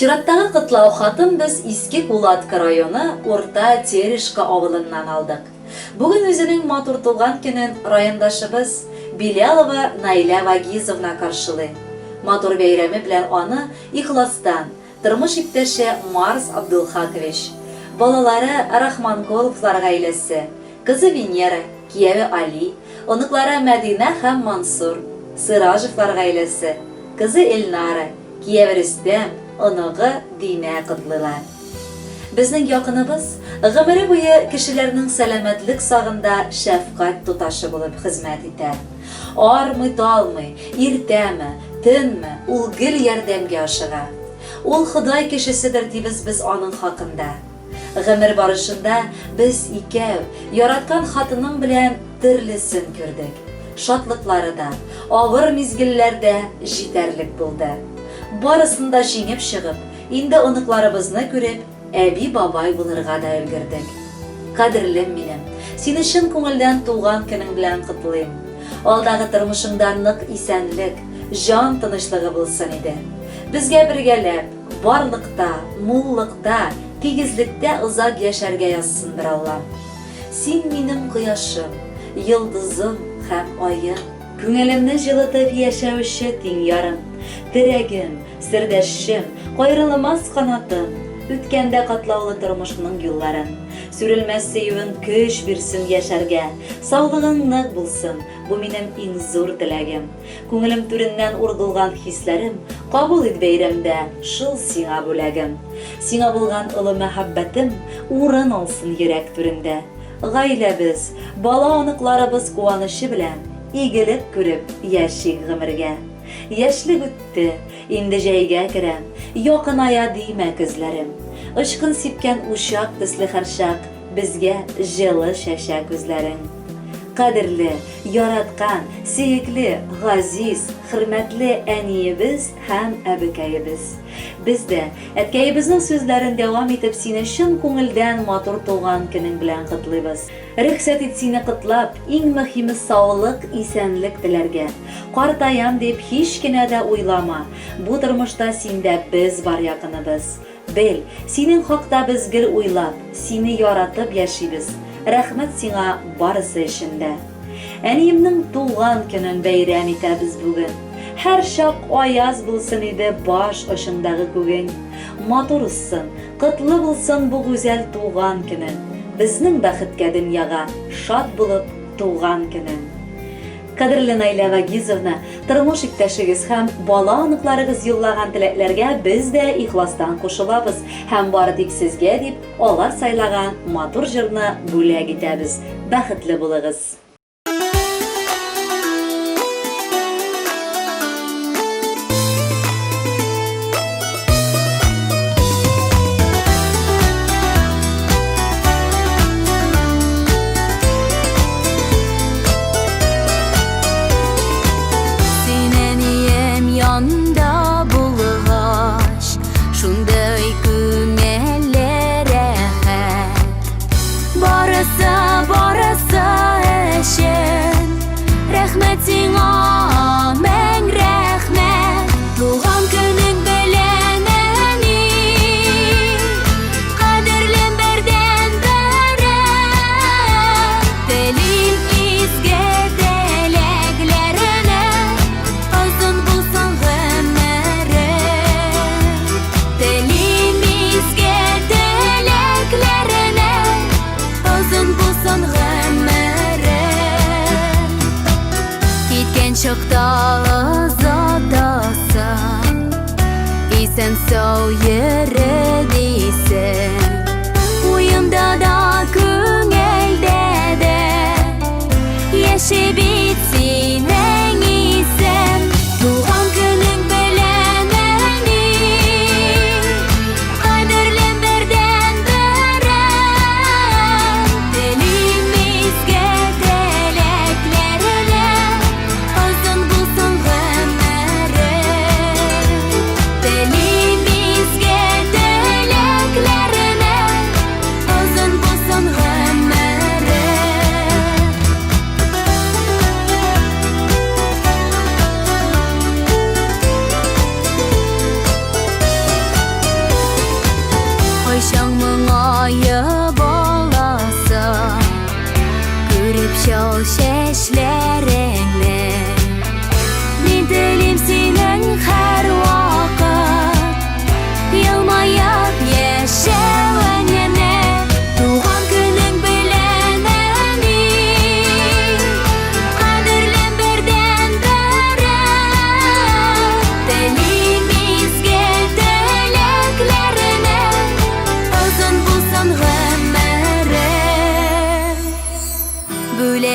Чираттагы кытлау хатын без Иске Кулатка районы Урта Терешка авылыннан алдык. Бүген үзенең матур туган көнен райондашыбыз Билялова Наиля Вагизовна каршылый. Матур бәйрәме белән аны ихластан тормыш иптәше Марс Абдулхакович, балалары Рахманколовлар гаиләсе, кызы Венера, кияве Али, оныклары Мәдинә һәм Мансур, Сыражевлар гаиләсе, кызы Эльнара, кияве Рөстәм, оныгы Динә котлыйлар. Безнең якыныбыз гомере буе кешеләрнең сәламәтлек сагында шәфкать туташы булып хезмәт итә. Армый-талмый, иртәме, төнме, ул гел ярдәмгә ашыга. Ул Ходай кешеседер дибез без аның хакында. Гомер барышында без икәү яраткан хатының белән төрлесен күрдек. Шатлыклары да, авыр мизгелләрдә җитәрлек булды. Барысында җиңеп чыгып, инде оныкларыбызны күреп, әби-бабай булырга да өлгердек. Кадерлем минем, сине чын күңелдән туган көнең белән котлыйм. Алдагы тормышыңда нык исәнлек, җан тынычлыгы булсын иде. Безгә бергәләп, барлыкта, муллыкта, тигезлектә озак яшәргә язсындыр Аллам. Син минем кояшым, йолдызым һәм айым, күңелемне җылытып яшәүче тиң ярым, терәгем, сердәшем, кайрылмас канатым, үткәндә катлаулы тормышның юлларын. Сүрелмәс сөюен көч бирсен яшәргә, саулыгың нык булсын, бу минем иң зур теләгем. Күңелем түреннән ургылган хисләрем, кабул ит бәйрәмдә шул сиңа бүләгем. Сиңа булган олы мәхәббәтем урын алсын йөрәк түрендә. Гаиләбез, бала аныкларыбыз куанышы белән игелек күреп яшик гомергә. Яшьлек үтте, инде җәйгә керәм, якыная димә күзләрем. Ышкын сипкән учак төсле һәр чак, безгә җылы чәчәк күзләрең. Кадерле, яраткан, сөекле, газиз, хөрмәтле әниебез һәм әбекәебез. Без дә әткәебезнең сүзләрен дәвам итеп сине чын күңелдән матур туган көнең белән котлыйбыз. Рөхсәт ит сине котлап, иң мөһиме саулык, исәнлек теләргә. Картаям дип һич кенә дә уйлама. Бу тормышта синдә без бар якыныбыз. Бел, синең хакта без гел уйлап, сине яратып яшибез. Рәхмәт сиңа барысы өчен. Әниемнең туган көнен бәйрәм итәбез бүген. Һәр чак аяз булсын иде баш очындагы күгең. Матур үссен, котлы булсын бу гүзәл туган көнең. Безнең бәхеткә дөньяга шат булып туган көнең. Кадерле Наиля Вагизовна, тормыш иптәшегез һәм бала аныкларыгыз юллаган теләкләргә без дә ихластан кушылабыз һәм бары тик сезгә дип алар сайлаган матур җырны бүләк итәбез. Бәхетле булыгыз.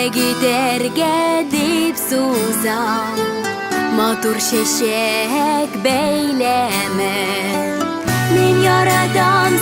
giderge dip suzam Матур чәчәк бәйләме Мин яратам